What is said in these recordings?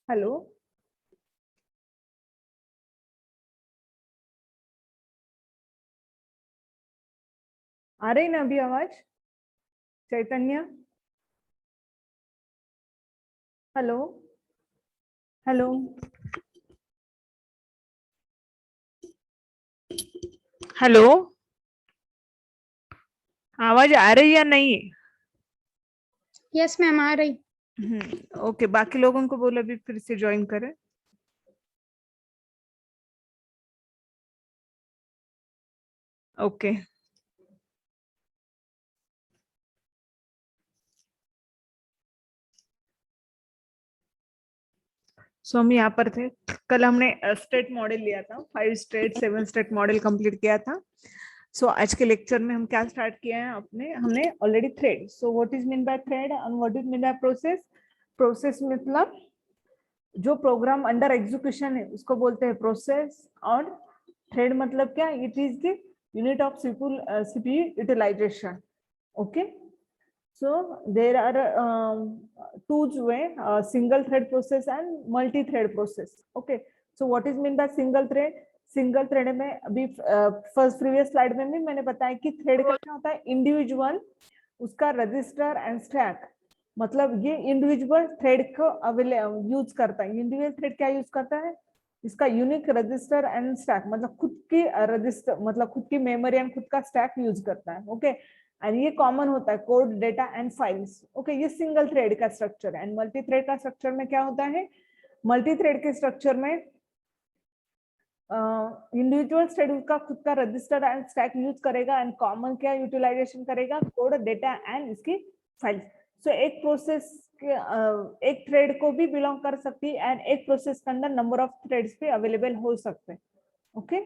Hello, आ रही ना अभी आवाज? चैतन्य, हेलो हेलो। हेलो, आवाज आ रही या नहीं? यस मैम, आ रही। ओके, बाकी लोगों को बोलो अभी फिर से ज्वाइन करें। ओके, सो हम यहाँ पर थे। कल हमने स्टेट मॉडल लिया था, 5 स्टेट 7 स्टेट मॉडल कंप्लीट किया था। सो आज के लेक्चर में हम क्या स्टार्ट किया है, हमने already thread. So what is mean bye thread and what is mean by process? Process मतलब जो प्रोग्राम अंडर एग्जीक्यूशन है उसको बोलते हैं प्रोसेस, और थ्रेड मतलब क्या? It is the unit of CPU utilisation. Okay, so there are two way, single thread process and multi thread process. Okay, so what is mean by single thread? Single thread में अभी first previous slide में भी मैंने बताया कि thread का क्या होता है, इंडिविजुअल, उसका रजिस्टर एंड स्टैक। मतलब ये इंडिविजुअल थ्रेड को यूज करता है। इंडिविजुअल थ्रेड क्या यूज करता है? इसका यूनिक रजिस्टर एंड स्टैक, मतलब खुद की रजिस्टर, मतलब खुद की मेमोरी एंड खुद का स्टैक यूज करता है। ओके, एंड ये कॉमन होता है code, data and files. Okay, ये सिंगल थ्रेड का स्ट्रक्चर है। एंड मल्टी थ्रेड का स्ट्रक्चर में क्या होता है? मल्टी थ्रेड के स्ट्रक्चर में इंडिविजुअल थ्रेड उसका खुद का रजिस्टर एंड स्टैक यूज करेगा, एंड कॉमन क्या यूटिलाइजेशन करेगा? कोड, डेटा एंड इसकी फाइल्स। सो एक प्रोसेस एक थ्रेड को भी बिलोंग कर सकती है, एंड एक प्रोसेस के अंदर नंबर ऑफ थ्रेड्स भी अवेलेबल हो सकते हैं। ओके,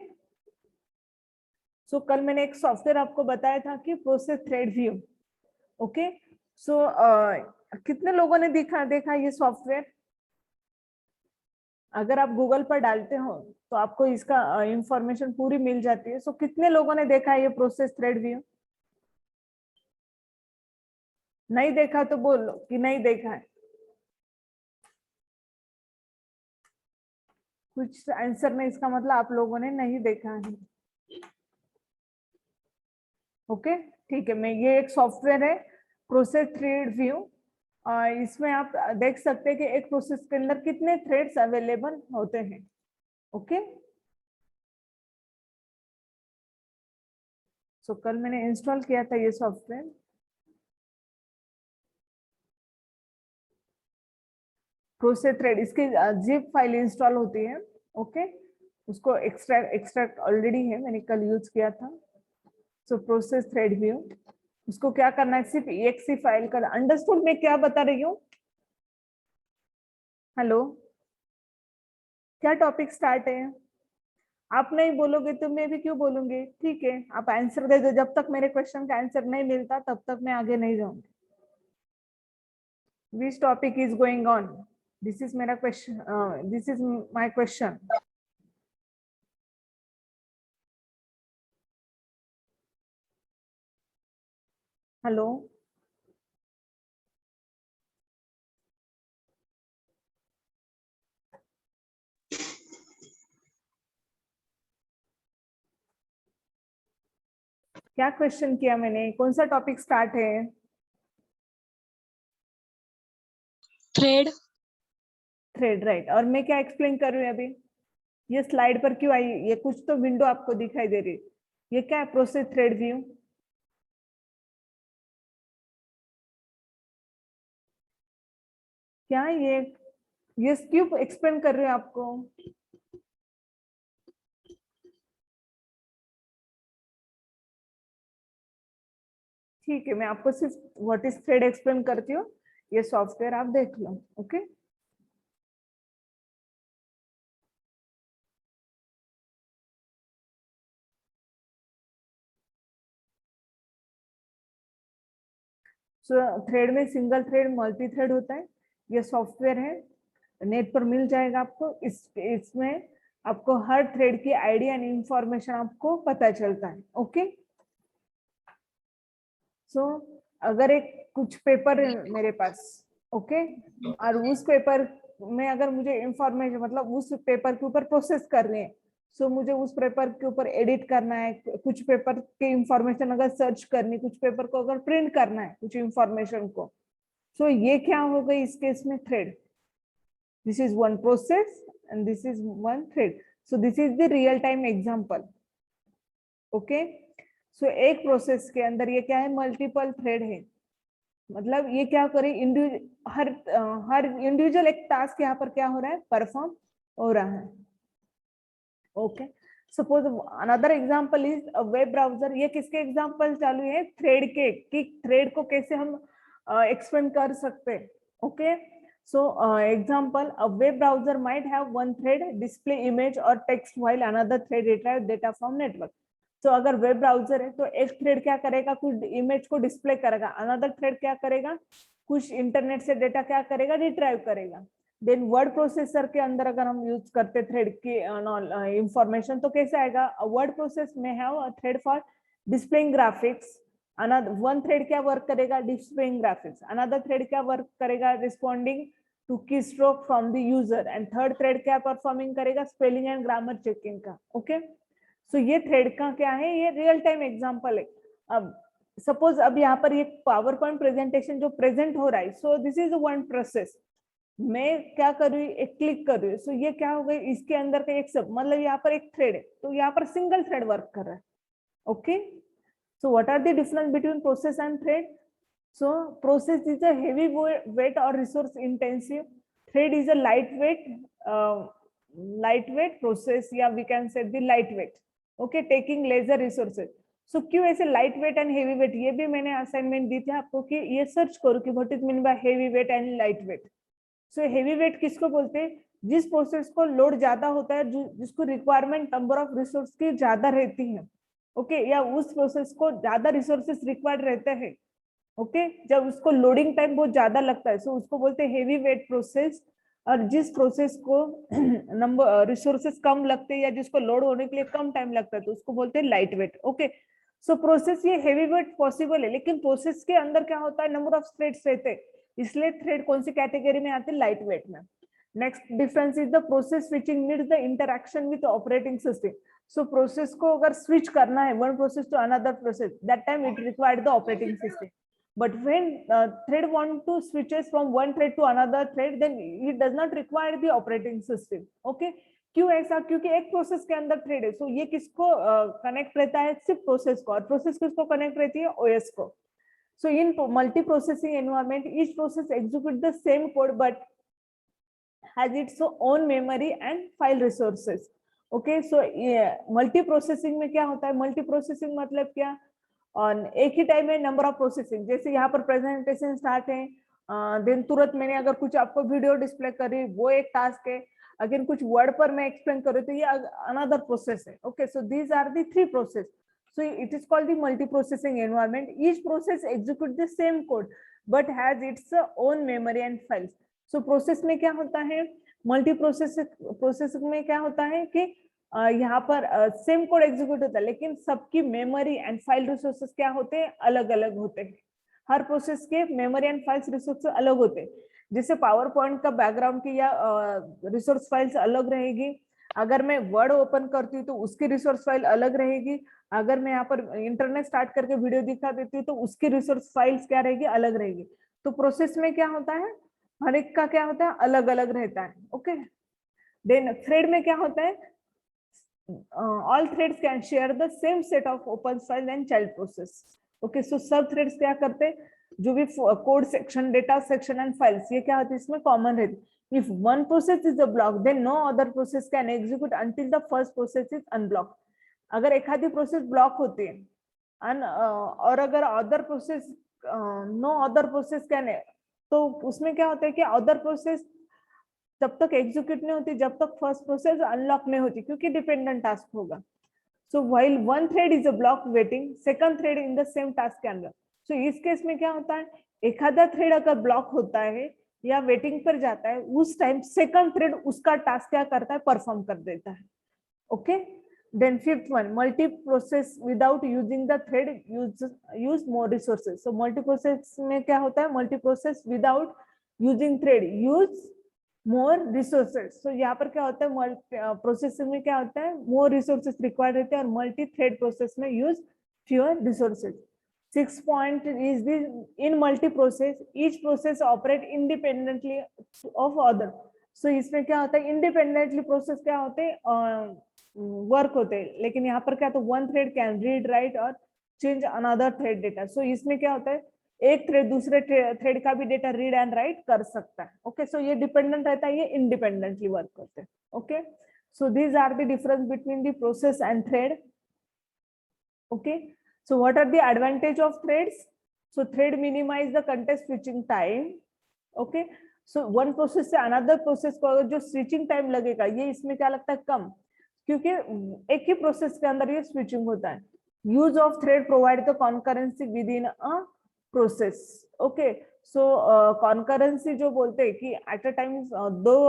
सो कल मैंने एक सॉफ्टवेयर आपको बताया था कि प्रोसेस थ्रेड व्यू। ओके, सो कितने लोगों ने देखा ये सॉफ्टवेयर? अगर आप गूगल पर डालते हो तो आपको इसका इंफॉर्मेशन पूरी मिल जाती है। सो कितने लोगों ने देखा ये प्रोसेस थ्रेड व्यू? नहीं देखा तो बोलो कि नहीं देखा है। कुछ आंसर नहीं, इसका मतलब आप लोगों ने नहीं देखा है। ओके, ठीक है। मैं ये एक सॉफ्टवेयर है प्रोसेस थ्रेड व्यू। इसमें आप देख सकते हैं कि एक प्रोसेस के अंदर कितने थ्रेड्स अवेलेबल होते हैं। ओके, सो कल मैंने इंस्टॉल किया था ये सॉफ्टवेयर। प्रोसेस थ्रेड, इसकी जिप फाइल इंस्टॉल होती है। ओके, उसको एक्सट्रैक्ट ऑलरेडी है, मैंने कल यूज किया था। सो प्रोसेस थ्रेड व्यू, उसको क्या करना है? सिर्फ एक्सी फाइल का। अंडरस्टूड मैं क्या बता रही हूँ? हेलो, क्या टॉपिक स्टार्ट है? आप नहीं बोलोगे तो मैं भी क्यों बोलूंगी? ठीक है, आप आंसर दे दो। जब तक मेरे क्वेश्चन का आंसर नहीं मिलता तब तक मैं आगे नहीं जाऊंगी। Which topic is going on? This is मेरा question, this is my question. Hello, क्या क्वेश्चन किया मैंने? कौन सा टॉपिक स्टार्ट है? थ्रेड। Thread, right. और मैं क्या एक्सप्लेन कर रही हूँ अभी? ये स्लाइड पर क्यों आई? ये कुछ तो विंडो आपको दिखाई दे रही है। ये क्या है? Process thread view. क्या ये क्यों एक्सप्लेन कर रही हूँ आपको? ठीक है, मैं आपको सिर्फ व्हाट इज थ्रेड एक्सप्लेन करती हूँ। ये सॉफ्टवेयर आप देख लो। ओके, सो थ्रेड में सिंगल थ्रेड, मल्टी थ्रेड होता है। ये सॉफ्टवेयर है, नेट पर मिल जाएगा आपको। इसमें आपको हर थ्रेड की आईडी एंड इंफॉर्मेशन आपको पता चलता है। ओके, अगर एक कुछ पेपर है मेरे पास, ओके, और उस पेपर में अगर मुझे इंफॉर्मेशन मतलब उस पेपर के ऊपर प्रोसेस करनी है, सो मुझे उस पेपर के ऊपर एडिट करना है, कुछ पेपर के इंफॉर्मेशन अगर सर्च करनी, कुछ पेपर को अगर प्रिंट करना है कुछ इंफॉर्मेशन को, सो ये क्या हो गई इस केस में thread. This is one process and this is one thread. So this is the real time example. Okay, so एक प्रोसेस के अंदर ये क्या है, मल्टीपल थ्रेड है. मतलब ये क्या करे, हर इंडिविजुअल एक टास्क यहाँ पर क्या हो रहा है, परफॉर्म हो रहा है. Okay, suppose another example is web browser. ये किसके एग्जांपल चालू है, थ्रेड के, कि थ्रेड को कैसे हम एक्सपेंड कर सकते हैं. Okay, so example, a web browser might have one thread display image or text while another thread retrieve data from network. So अगर वेब ब्राउजर है तो एक थ्रेड क्या करेगा, कुछ इमेज को डिस्प्ले करेगा, अनदर थ्रेड क्या करेगा, कुछ इंटरनेट से डेटा क्या करेगा, रिट्राइव करेगा. देन वर्ड प्रोसेसर के अंदर अगर हम यूज करते थ्रेड की इंफॉर्मेशन तो कैसे आएगा, वर्ड प्रोसेस में have a thread for displaying graphics. Another one thread क्या वर्क करेगा, डिस्प्लेइंग ग्राफिक्स. अनदर थ्रेड क्या वर्क करेगा, रिस्पॉन्डिंग टू की stroke from the user. And third thread क्या परफॉर्मिंग करेगा, स्पेलिंग एंड ग्रामर चेकिंग का. Okay, so ये thread का क्या है, ये रियल टाइम एग्जांपल है. अब सपोज अब यहाँ पर ये पावर पॉइंट प्रेजेंटेशन जो प्रेजेंट हो रहा है, सो दिस इज वन प्रोसेस. मैं क्या कर रही हूँ, एक क्लिक कर रही हूँ, सो ये क्या हो गई, इसके अंदर का एक सब मतलब यहाँ पर एक थ्रेड है, तो यहाँ पर सिंगल थ्रेड वर्क कर रहा है. Okay, so what are the difference between process and thread. So process is a heavy weight or resource intensive. Thread is a lightweight process, या we can say the lightweight. Okay, taking lesser resources. So क्यों ऐसे lightweight and heavyweight, ये भी मैंने assignment दी थी आपको कि ये सर्च करो कि what is meant by heavyweight and lightweight. So heavyweight किसको बोलते हैं, जिस प्रोसेस को लोड ज्यादा होता है, जिसको रिक्वायरमेंट नंबर ऑफ रिसोर्स की ज्यादा रहती है. ओके, या उस प्रोसेस को ज्यादा रिसोर्सेस रिक्वायर्ड रहते हैं. ओके, जब उसको लोडिंग टाइम बहुत ज्यादा लगता है, सो उसको बोलते हैं हेवी वेट प्रोसेस. और जिस प्रोसेस को नंबर रिसोर्सेस कम लगते हैं या जिसको लोड होने के लिए कम टाइम लगता है, तो उसको बोलते हैं light wait. Okay, so process ये हेवी वेट पॉसिबल है, लेकिन प्रोसेस के अंदर क्या होता है, नंबर ऑफ थ्रेड्स रहते हैं, इसलिए थ्रेड कौन सी कैटेगरी में आते हैं, लाइट वेट में. Next difference is the process switching needs the interaction with operating system. So process को अगर स्विच करना है one process to another process, that time it required the operating system. But when thread want to switches from one thread to another thread, then it does not require the operating system. Okay, क्यों ऐसा, क्योंकि एक process के अंदर thread है, सो ये किसको connect रहता है, सिर्फ प्रोसेस को, और प्रोसेस किसको कनेक्ट रहती है, ओएस को. So in multi processing environment each process execute the same code but has its own memory and file resources. Okay, so multi processing में क्या होता है, मल्टी प्रोसेसिंग मतलब क्या, और एक ही टाइम में नंबर ऑफ प्रोसेसिंग. जैसे यहाँ पर प्रेजेंटेशन स्टार्ट है, देन तुरंत मैंने अगर कुछ आपको वीडियो डिस्प्ले करी, वो एक टास्क है. अगेन कुछ वर्ड पर मैं एक्सप्लेन करूँ तो ये अनदर प्रोसेस है. Okay, so these are the three process. So it is called the multi processing environment. Each process execute the same code but has its own memory and files. So process में क्या होता है, multi process में क्या होता है कि यहाँ पर सेम कोड एग्जीक्यूट होता है, लेकिन सबकी मेमोरी एंड फाइल रिसोर्सेस क्या होते हैं, अलग अलग होते हैं. हर प्रोसेस के मेमोरी एंड फाइल्स रिसोर्सेस अलग होते हैं. जैसे पावर पॉइंट का बैकग्राउंड की या रिसोर्स फाइल्स अलग रहेगी. अगर मैं वर्ड ओपन करती हूँ तो उसकी रिसोर्स फाइल अलग रहेगी. अगर मैं यहाँ पर इंटरनेट स्टार्ट करके वीडियो दिखा देती हूँ तो उसकी रिसोर्स फाइल्स क्या रहेगी, अलग रहेगी. तो प्रोसेस में क्या होता है, हर एक का क्या होता है, अलग अलग रहता है. ओके, देन थ्रेड में क्या होता है, all threads can share the same set of open file and child process. Okay, so सब threads क्या करते हैं, जो भी code section, data section and files, ये क्या होती है, इसमें कॉमन रहती. If one process is a block, then no other process can execute until the first process is unblocked. अगर एक आधी प्रोसेस ब्लॉक होती है और अगर other process no other process can, तो उसमें क्या होता है कि अदर प्रोसेस तब तक एग्जीक्यूट नहीं होती जब तक फर्स्ट प्रोसेस अनलॉक नहीं होती, क्योंकि डिपेंडेंट टास्क होगा. सो while one thread is a block waiting second thread in the same task के अंदर. सो इस केस में क्या होता है, एक आधा थ्रेड अगर ब्लॉक होता है या वेटिंग पर जाता है, उस टाइम सेकंड थ्रेड उसका टास्क क्या करता है, परफॉर्म कर देता है. Okay, then fifth one, multi process without using the thread use more resources. So multi process में क्या होता है, multi process without using thread use more resources. So यहाँ पर क्या होता है, प्रोसेसिंग में क्या होता है, मोर रिसोर्सेज रिक्वायर्ड रहते हैं और मल्टी थ्रेड प्रोसेस में use fewer resources. 6 point is this, in multi process each process operate independently of other। so इसमें क्या होता है, independently process क्या होते हैं, वर्क होते हैं, लेकिन यहाँ पर क्या, तो one thread can read write और चेंज अनदर थ्रेड डेटा। सो इसमें क्या होता है, एक थ्रेड दूसरे थ्रेड का भी डेटा रीड एंड राइट कर सकता है। ओके, सो ये डिपेंडेंट रहता है, ये इंडिपेंडेंटली वर्क करते हैं। Okay, so these are the difference between the process and thread. Okay, so what are the advantage of threads? So thread minimize the context switching time। okay, so one process से another process को अगर जो switching time लगेगा, ये इसमें क्या लगता है, कम, क्योंकि एक ही प्रोसेस के अंदर ये स्विचिंग होता है। Use of thread provide the concurrency with in a process. Okay, so concurrency जो बोलते हैं कि एट अ टाइम दो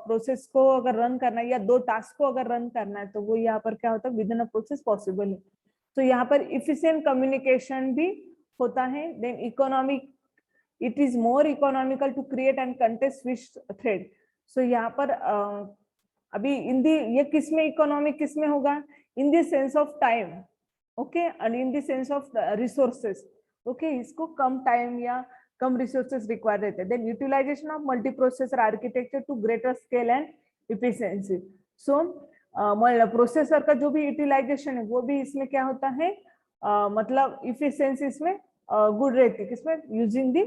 प्रोसेस को अगर रन करना है या दो टास्क को अगर रन करना है, तो वो यहाँ पर क्या होता है, within a process possible है। तो यहाँ पर इफिशिएंट कम्युनिकेशन भी होता है। Then economic, it is more economical to create and context switch thread. So यहाँ पर अभी इन दी, ये किस में इकोनॉमिक, किस में होगा, in the sense of time. Okay, and in the sense of resources. Okay, इसको कम टाइम या कम रिसोर्सेस रिक्वायर रहते हैं। Then utilization of multi processor architecture to greater scale and efficiency. So processor का जो भी यूटिलाइजेशन है वो भी इसमें क्या होता है, मतलब इफिशिएंसी इसमें गुड रहती है, किसमें, using the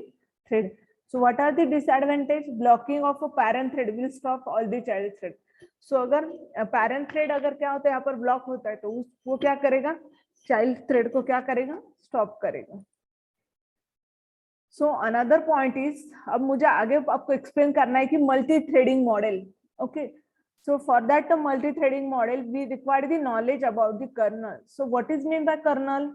thread. So what are the disadvantage, blocking of a parent thread will stop all the child thread. So अगर पैरेंट थ्रेड अगर क्या होता है, यहाँ पर ब्लॉक होता है, तो वो क्या करेगा, चाइल्ड थ्रेड को क्या करेगा, स्टॉप करेगा। सो अनदर पॉइंट इज, अब मुझे आगे आपको एक्सप्लेन करना है कि multi threading model. Okay, so for that the multi-threading model we require the knowledge about the kernel। so what is mean by kernel,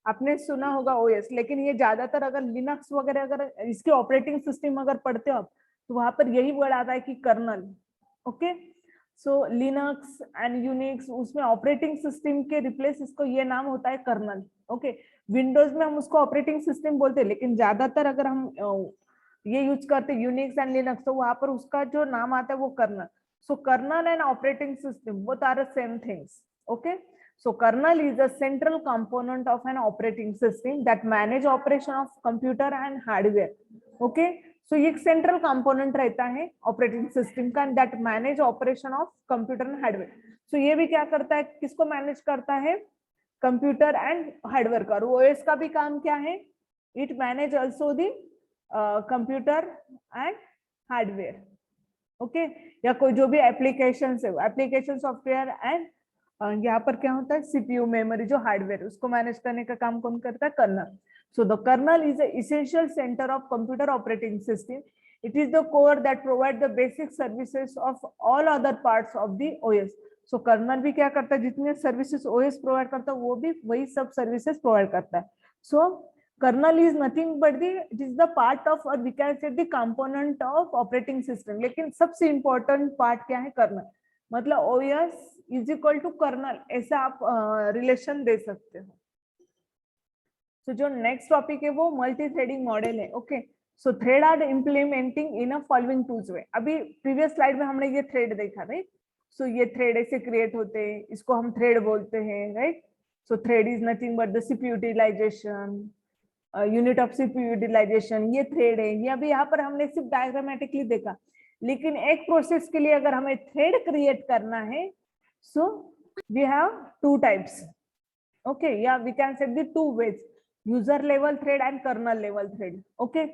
आपने सुना होगा ओएस, लेकिन ये ज्यादातर अगर लिनक्स वगैरह अगर इसके ऑपरेटिंग सिस्टम अगर पढ़ते हो तो वहां पर यही वर्ड आता है कि kernel. Okay, so Linux and Unix उसमें ऑपरेटिंग सिस्टम के रिप्लेस इसको ये नाम होता है कर्नल। ओके, विंडोज में हम उसको ऑपरेटिंग सिस्टम बोलते हैं, लेकिन ज्यादातर अगर हम ये यूज करते यूनिक्स एंड लिनक्स, तो वहां पर उसका जो नाम आता है वो colonel. So kernel and operating system both are the same things. Okay, so kernel is a central component of an operating system that manage operation of computer and hardware। Okay, so ये central component रहता है operating system का, that manage operation of computer and hardware। so ये भी क्या करता है, किसको manage करता है, computer and hardware का। OS का भी काम क्या है, it manage also the computer and hardware। Okay, या कोई जो भी एप्लीकेशन है, एप्लीकेशन सॉफ्टवेयर एंड यहाँ पर क्या होता है, सीपीयू मेमोरी जो हार्डवेयर, उसको मैनेज करने का काम कौन करता है, kernel. So the kernel is essential center of computer operating system. It is the core that provide the basic services of all other parts of the OS. So kernel भी क्या करता है, जितने सर्विसेज ओएस प्रोवाइड करता है वो भी वही सब सर्विसेज प्रोवाइड करता है। सो kernel is nothing but it is the part of, or we can say the component of operating system। लेकिन सबसे important part क्या है, kernel, मतलब OS is equal to kernel, ऐसा आप रिलेशन दे सकते हो। तो जो नेक्स्ट टॉपिक है वो मल्टी थ्रेडिंग मॉडल है। Okay, so thread are implementing in a following टूल्स वे। अभी प्रीवियस स्लाइड में हमने ये थ्रेड देखा, राइट। सो ये थ्रेड ऐसे क्रिएट होते हैं, इसको हम थ्रेड बोलते हैं, right. So thread is nothing but the CPU utilisation, unit of CPU utilisation, ये थ्रेड है। ये अभी यहाँ पर हमने सिर्फ डायग्रामेटिकली देखा, लेकिन एक प्रोसेस के लिए अगर हमें थ्रेड क्रिएट करना है, so we have two types. Okay, या we can set the two ways, user level thread and kernel level thread. Okay,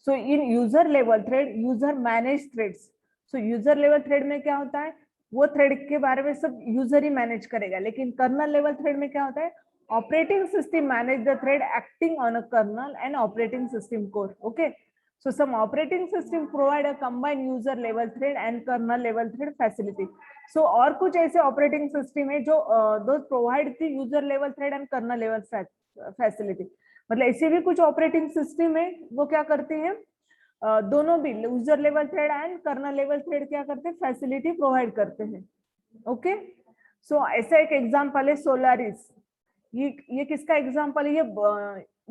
so in user level thread user manage threads. So user level thread में क्या होता है, वो thread के बारे में सब यूजर ही मैनेज करेगा, लेकिन कर्नल लेवल थ्रेड में क्या होता है, operating system manage the thread acting on a kernel and operating system core। okay, so some operating system provide a combined user level thread and kernel level thread facility। so और कुछ ऐसे operating system है जो those provide the user level thread and kernel level facility। मतलब ऐसे भी कुछ operating system है वो क्या करते हैं, दोनों भी user level thread and kernel level thread क्या करते हैं, फैसिलिटी प्रोवाइड करते हैं। ओके, सो ऐसा एक एग्जांपल है सोलारिस। ये किसका एग्जांपल है,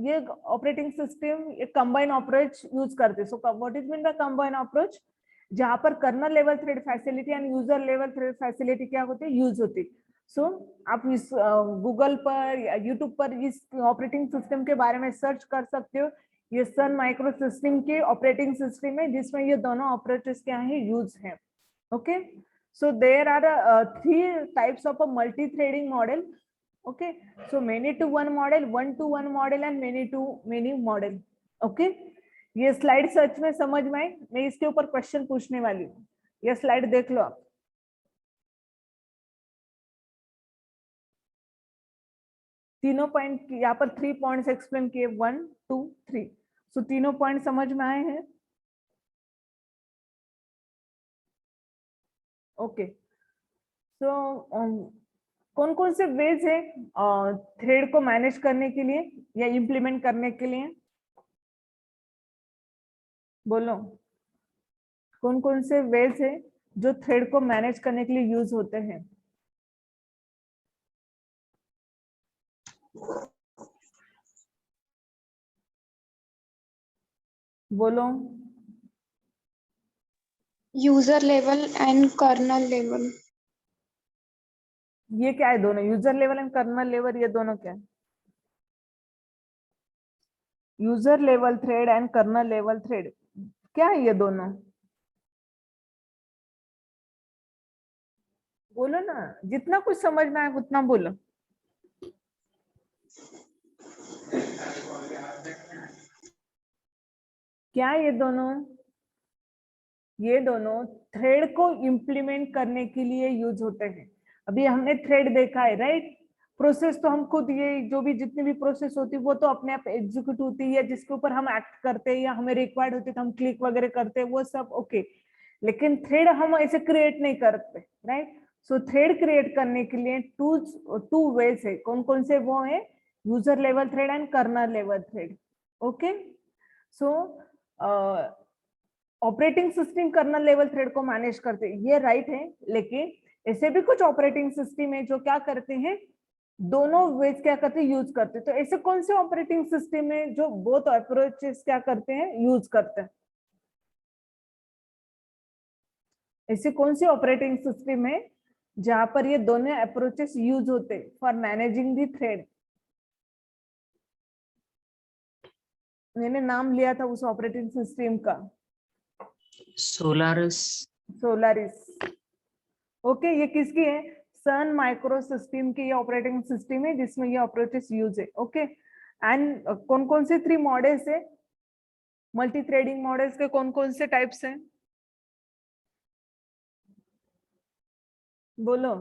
ये ऑपरेटिंग सिस्टम एक कंबाइन अप्रोच यूज करते हैं। So what is mean by combine approach, जहां पर kernel level thread facility and user level thread facility क्या होती है, यूज होती। सो आप इस गूगल पर या यूट्यूब पर इस ऑपरेटिंग सिस्टम के बारे में सर्च कर सकते हो। ये सन माइक्रो सिस्टम के ऑपरेटिंग सिस्टम है जिसमें ये दोनों ऑपरेटर्स क्या है, यूज है। Okay, so there are 3 types of a multi-threading model. Okay, so many to one model, one to one model and many to many model. Okay, ये slide सच में समझ में आई? मैं इसके ऊपर क्वेश्चन पूछने वाली हूँ, ये स्लाइड देख लो आप। तीनों पॉइंट यहाँ पर 3 पॉइंट्स एक्सप्लेन किए, 1 2 3। सो तीनों पॉइंट समझ में आए हैं? ओके, सो कौन कौन से वेज है थ्रेड को मैनेज करने के लिए या इम्प्लीमेंट करने के लिए? बोलो, कौन कौन से वेज है जो थ्रेड को मैनेज करने के लिए यूज होते हैं? बोलो। User level and kernel level. ये क्या है दोनों, user level and kernel level, ये दोनों क्या है? User level thread and kernel level thread, क्या है ये दोनों? बोलो ना, जितना कुछ समझ में आए उतना बोलो। क्या ये दोनों? ये दोनों थ्रेड को इम्प्लीमेंट करने के लिए यूज होते हैं। अभी हमने थ्रेड देखा है, राइट? प्रोसेस तो हम खुद, ये जो भी जितनी भी प्रोसेस होती है वो तो अपने आप एग्जीक्यूट होती है, जिसके ऊपर हम एक्ट करते हैं या हमें रिक्वायर्ड होती है तो हम क्लिक वगैरह करते हैं, वो सब ओके। लेकिन थ्रेड हम ऐसे क्रिएट नहीं करते, राइट? सो थ्रेड क्रिएट करने के लिए टू वेज है। कौन कौन से वो है? User level thread and kernel level thread. Okay, so operating system kernel level thread को मैनेज करते हैं, ये राइट है। लेकिन ऐसे भी कुछ ऑपरेटिंग सिस्टम है जो क्या करते हैं, दोनों वेज क्या करते हैं, यूज करते हैं। तो ऐसे कौन से ऑपरेटिंग सिस्टम है जो बोथ अप्रोचेस क्या करते हैं, यूज करते हैं? ऐसे कौन सी ऑपरेटिंग सिस्टम है जहां पर ये दोनों अप्रोचेस यूज होते फॉर मैनेजिंग दी थ्रेड? मैंने नाम लिया था उस ऑपरेटिंग सिस्टम का, सोलारिस। सोलारिस। ओके, ये किसकी है? सन माइक्रो सिस्टम की ये ऑपरेटिंग सिस्टम है जिसमें ये अप्रोचेस यूज है। ओके, एंड कौन कौन से 3 मॉडल्स है मल्टी थ्रेडिंग मॉडल्स के? कौन कौन से टाइप्स हैं, बोलो।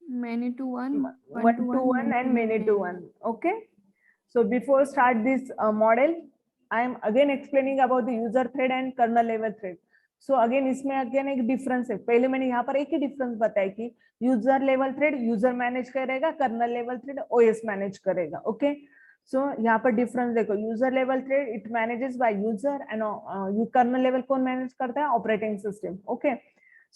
Many to one, One to one and many to one. Okay, so before start this model, I am again explaining about the user thread and kernel level thread. So again इसमें again एक difference है। पहले मैंने यहाँ पर एक ही difference बताया कि user level thread user manage करेगा, kernel level thread OS manage करेगा। ओके, सो यहाँ पर डिफरेंस देखो, user level thread it manages by user and kernel level कौन मैनेज करता है? Operating system. Okay,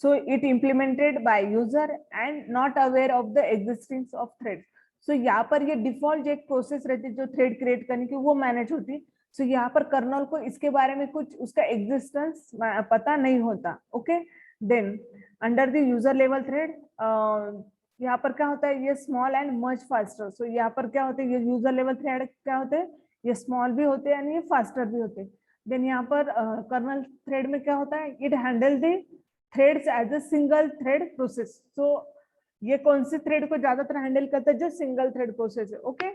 so it implemented by user and not aware of the existence of threads. So यहाँ पर ये default जो एक प्रोसेस रहती है जो थ्रेड क्रिएट करने की, वो मैनेज होती है। सो यहाँ पर कर्नल को इसके बारे में कुछ उसका एग्जिस्टेंस पता नहीं होता। Okay, then under the user level thread यहाँ पर क्या होता है, ये small and much faster. So यहाँ पर क्या होता है, ये यूजर लेवल थ्रेड क्या होते हैं, ये स्मॉल भी होते हैं एंड ये फास्टर भी होते हैं। देन यहाँ पर कर्नल थ्रेड में क्या होता है, it handle the threads as a single thread process. So ये कौन सी थ्रेड को ज्यादातर हैंडल करता है, जो सिंगल थ्रेड प्रोसेस है। Okay,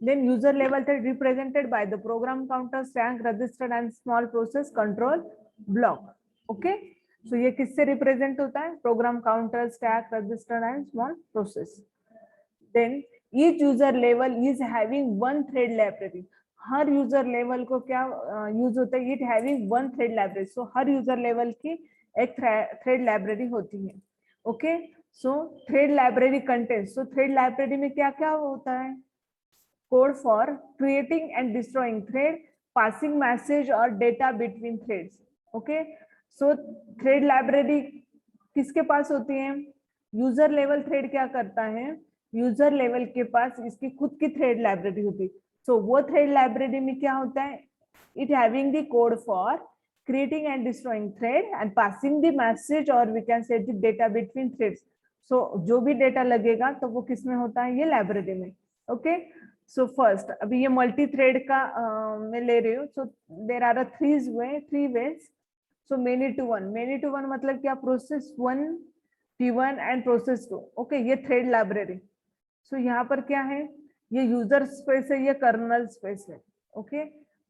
then user level thread represented by the program counter, stack, register and small process control block. Okay, so ये किससे रिप्रेजेंट होता है? Program counter, stack, register and small process. Then each user level is having one thread library. हर user level को क्या use होता है, it having one thread library. So हर यूजर लेवल की एक थ्रेड लाइब्रेरी होती है। Okay, so thread library contents, so thread library में क्या क्या होता है? Code for creating and destroying thread, passing message और data between threads. Okay, so thread library किसके पास होती है? यूजर लेवल थ्रेड क्या करता है, यूजर लेवल के पास इसकी खुद की थ्रेड लाइब्रेरी होती है। सो वो थ्रेड लाइब्रेरी में क्या होता है, it having the code for creating and destroying thread and passing the message or we can say the data between threads. So जो भी डेटा लगेगा तो वो किस में होता है, ये लाइब्रेरी में. ओके, सो फर्स्ट अभी ये मल्टी थ्रेड का मैं ले रही हूँ. So there are three ways. So many to one मतलब क्या, process 1 P1 and process 2. Okay, ये थ्रेड लाइब्रेरी. सो यहाँ पर क्या है, ये यूजर स्पेस है, ये कर्नल स्पेस है. Okay,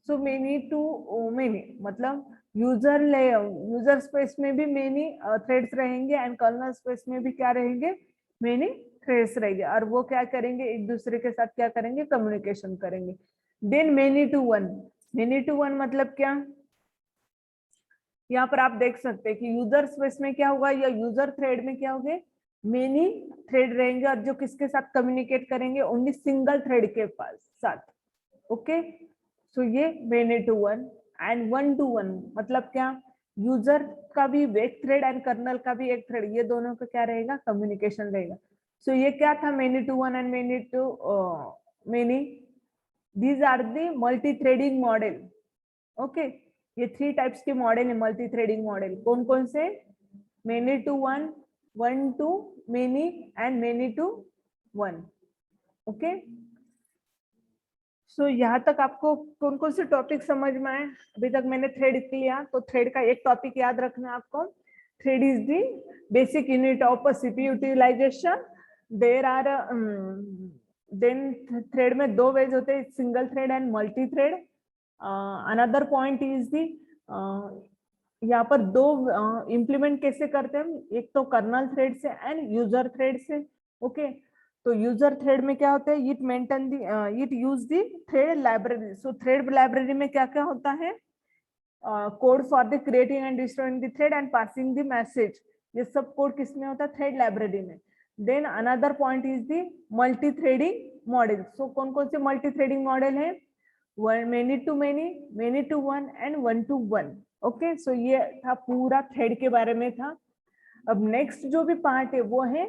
so many to many मतलब यूजर स्पेस में भी मेनी थ्रेड्स रहेंगे एंड कर्नल स्पेस में भी क्या रहेंगे, मेनी थ्रेड्स रहेंगे. और वो क्या करेंगे, एक दूसरे के साथ क्या करेंगे, कम्युनिकेशन करेंगे. देन मेनी टू वन मतलब क्या, यहाँ पर आप देख सकते हैं कि यूजर स्पेस में क्या होगा, या यूजर थ्रेड में क्या होंगे, मेनी थ्रेड रहेंगे और जो किसके साथ कम्युनिकेट करेंगे, ओनली सिंगल थ्रेड के पास साथ. ओके, सो ये many to one. And 1 to 1 मतलब क्या, यूजर का भी एक थ्रेड एंड कर्नल का भी एक थ्रेड, ये दोनों का क्या रहेगा, कम्युनिकेशन रहेगा. सो ये क्या था, many to one and many. These are the multi threading model. Okay, ये 3 टाइप्स के मॉडल है मल्टी थ्रेडिंग मॉडल. कौन कौन से, many to one, 1 to many and many to 1. Okay, so यहाँ तक आपको कौन कौन से टॉपिक समझ में आए. अभी तक मैंने थ्रेड लिया, तो थ्रेड का एक टॉपिक याद रखना है आपको. Thread is the basic unit of CPU utilization. There are then thread में 2 वेज होते हैं, single thread and multi thread. Another point is the, यहाँ पर 2 इम्प्लीमेंट कैसे करते हैं, एक तो कर्नल थ्रेड से एंड यूजर थ्रेड से. ओके, तो यूजर थ्रेड में क्या होता है, it use the thread library. So thread library में क्या क्या होता है, code for the creating and destroying the thread and passing the message. ये सब कोड किसमें होता है, थ्रेड लाइब्रेरी में. Then another point is the multi threading model. So कौन कौन से मल्टी थ्रेडिंग मॉडल है, many to many, many to one and 1 to 1. Okay, so ये था पूरा थ्रेड के बारे में था. अब नेक्स्ट जो भी पार्ट है वो है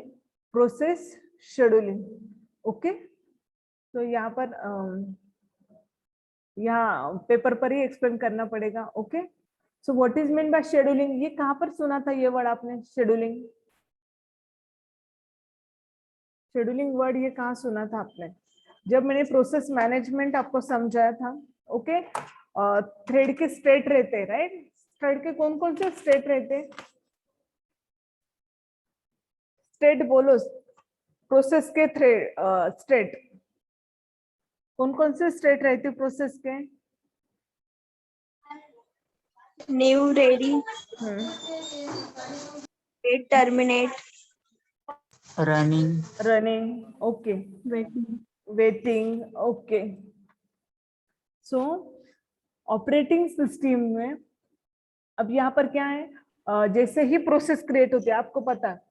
प्रोसेस शेड्यूलिंग. ओके, तो यहाँ पर यहाँ पेपर पर ही एक्सप्लेन करना पड़ेगा. Okay, so what is mean bye scheduling, ये कहाँ पर सुना था ये वर्ड आपने, शेड्यूलिंग. शेड्यूलिंग वर्ड ये कहाँ सुना था आपने, जब मैंने प्रोसेस मैनेजमेंट आपको समझाया था. ओके, थ्रेड के स्टेट रहते हैं, राइट. थ्रेड के कौन कौन से स्टेट रहते हैं, स्टेट बोलो, प्रोसेस के थ्रेड स्टेट कौन कौन से स्टेट रहते प्रोसेस के, new, ready, terminate, running. Okay, waiting. Okay, so operating system में अब यहाँ पर क्या है, जैसे ही प्रोसेस क्रिएट होती है, आपको पता है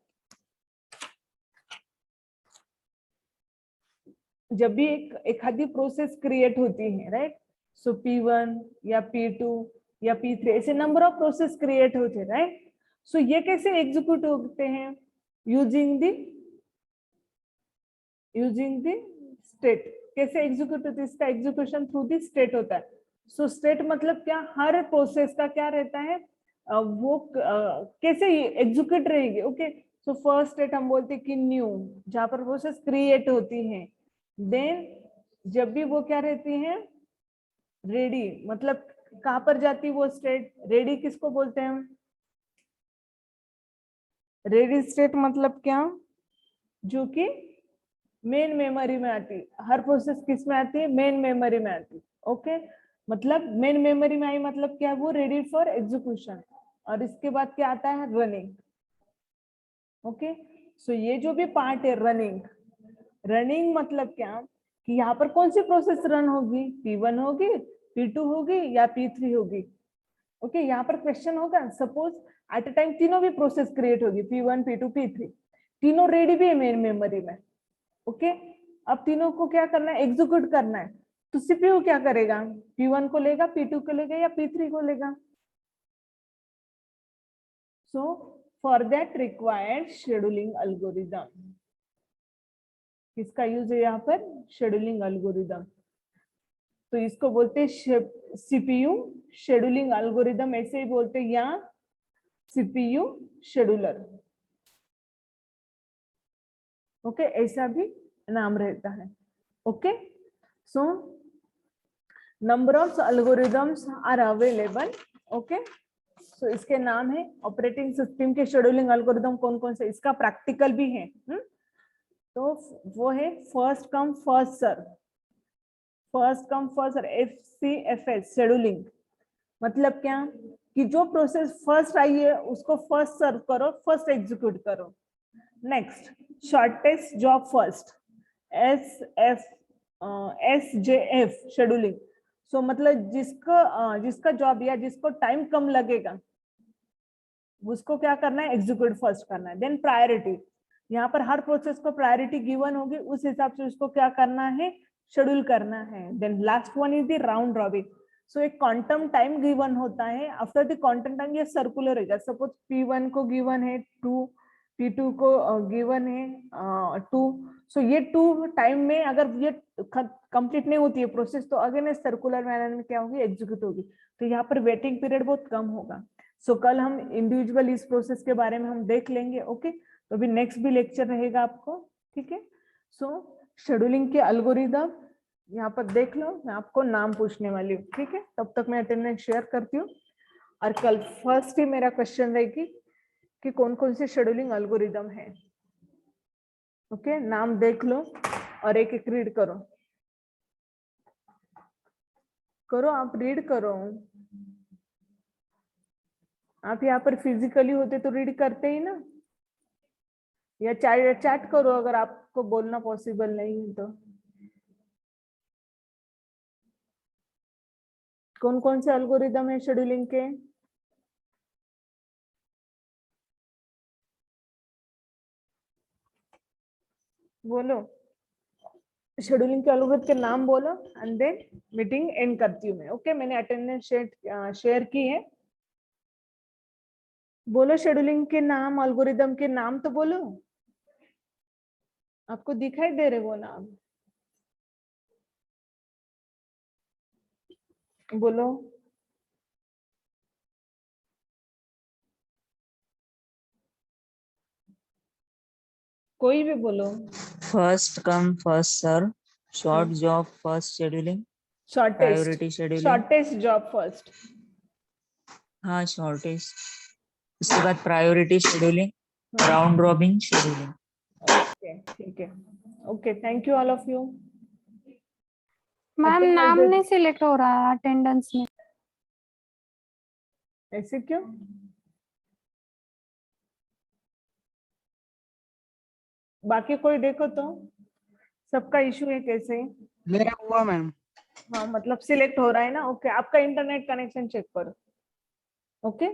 जब भी एक आधी प्रोसेस क्रिएट होती है, राइट. सो P1 या P2 या P3 ऐसे नंबर ऑफ प्रोसेस क्रिएट होते हैं, राइट. सो ये कैसे एग्जीक्यूट होते हैं, यूजिंग द स्टेट. कैसे एग्जीक्यूट होती है, इसका एग्जीक्यूशन थ्रू द स्टेट होता है. सो स्टेट मतलब क्या, हर प्रोसेस का क्या रहता है, वो कैसे एग्जीक्यूट रहेगी. ओके, सो फर्स्ट स्टेट हम बोलते हैं कि न्यू, जहां पर प्रोसेस क्रिएट होती है. देन जब भी वो क्या रहती है, रेडी, मतलब कहां पर जाती है वो स्टेट, रेडी किसको बोलते हैं हम, रेडी स्टेट मतलब क्या, जो कि मेन मेमोरी में आती. हर प्रोसेस किस में आती है, मेन मेमोरी में आती. ओके, मतलब मेन मेमोरी में आई मतलब क्या, वो रेडी फॉर एग्जीक्यूशन. और इसके बाद क्या आता है, रनिंग. ओके, सो ये जो भी पार्ट है रनिंग मतलब क्या, कि यहाँ पर कौन सी प्रोसेस रन होगी, P1 होगी, P2 होगी या P3 होगी. ओके, यहाँ पर क्वेश्चन होगा, सपोज एट अ टाइम तीनों भी प्रोसेस क्रिएट होगी, P1 P2 P3, तीनों रेडी भी है मेन मेमोरी में. ओके, अब तीनों को क्या करना है, एग्जीक्यूट करना है. तो सीपीयू क्या करेगा, P1 को लेगा, P2 को लेगा या P3 को लेगा. So for that required scheduling algorithm. किसका यूज है यहाँ पर, शेड्यूलिंग एल्गोरिदम. तो इसको बोलते हैं सीपीयू शेड्यूलिंग एल्गोरिदम, ऐसे ही बोलते हैं, या सीपीयू शेड्यूलर। ओके, ऐसा भी नाम रहता है। Okay, so number of algorithms are available. Okay, so इसके नाम है ऑपरेटिंग सिस्टम के शेड्यूलिंग एल्गोरिदम कौन कौन से, इसका प्रैक्टिकल भी है। तो वो है first come first serve, first come first serve, FCFS scheduling. मतलब क्या कि जो प्रोसेस फर्स्ट आई है उसको फर्स्ट सर्व करो, फर्स्ट एग्जीक्यूट करो। Next, shortest job first, SJF scheduling. So मतलब जिसका जॉब या जिसको टाइम कम लगेगा उसको क्या करना है, एग्जीक्यूट फर्स्ट करना है। देन प्रायोरिटी, यहाँ पर हर प्रोसेस को प्रायोरिटी गिवन होगी, उस हिसाब से उसको क्या करना है, शेड्यूल करना है। Then last one is the round robin. So एक क्वांटम टाइम गिवन होता है, आफ्टर द क्वांटम टाइम ये सर्कुलर है। सपोज P1 को गिवन है 2, P2 को गिवन है 2। सो ये 2 टाइम में अगर ये कंप्लीट नहीं होती है प्रोसेस, तो अगेन सर्कुलर मैनर में क्या होगी, एग्जीक्यूट होगी। तो यहाँ पर वेटिंग पीरियड बहुत कम होगा। सो कल हम इंडिविजुअल इस प्रोसेस के बारे में हम देख लेंगे। ओके, तो अभी नेक्स्ट भी लेक्चर रहेगा आपको, ठीक है। सो शेड्यूलिंग के एल्गोरिदम यहाँ पर देख लो, मैं आपको नाम पूछने वाली हूँ, ठीक है। तब तक मैं अटेंडेंस शेयर करती हूँ, और कल फर्स्ट ही मेरा क्वेश्चन रहेगी कि कौन कौन से शेड्यूलिंग एल्गोरिदम है। ओके, नाम देख लो और एक एक रीड करो, आप रीड करो। आप यहाँ पर फिजिकली होते तो रीड करते ही ना, या चैट करो अगर आपको बोलना पॉसिबल नहीं है तो। कौन कौन से एल्गोरिदम है शेड्यूलिंग के, बोलो। शेड्यूलिंग के एल्गोरिदम के नाम बोलो, एंड देन मीटिंग एंड करती हूँ मैं। ओके, मैंने अटेंडेंस शेयर की है। बोलो शेड्यूलिंग के नाम, एल्गोरिदम के नाम तो बोलो, आपको दिखाई दे रहे वो नाम, बोलो। कोई भी बोलो। First come first serve, short job first scheduling, priority scheduling. Shortest job first. हाँ, शॉर्टेस्ट। उसके बाद priority scheduling, round robin scheduling. Okay, ठीक है। Okay, thank you all of you. Ma'am Attendance नाम दे- नहीं सिलेक्ट हो रहा अटेंडेंस में। ऐसे क्यों? बाकी कोई देखो तो, सबका इशू है कैसे? मेरा हुआ मैम। हाँ, मतलब सिलेक्ट हो रहा है ना। ओके, आपका इंटरनेट कनेक्शन चेक करो। ओके।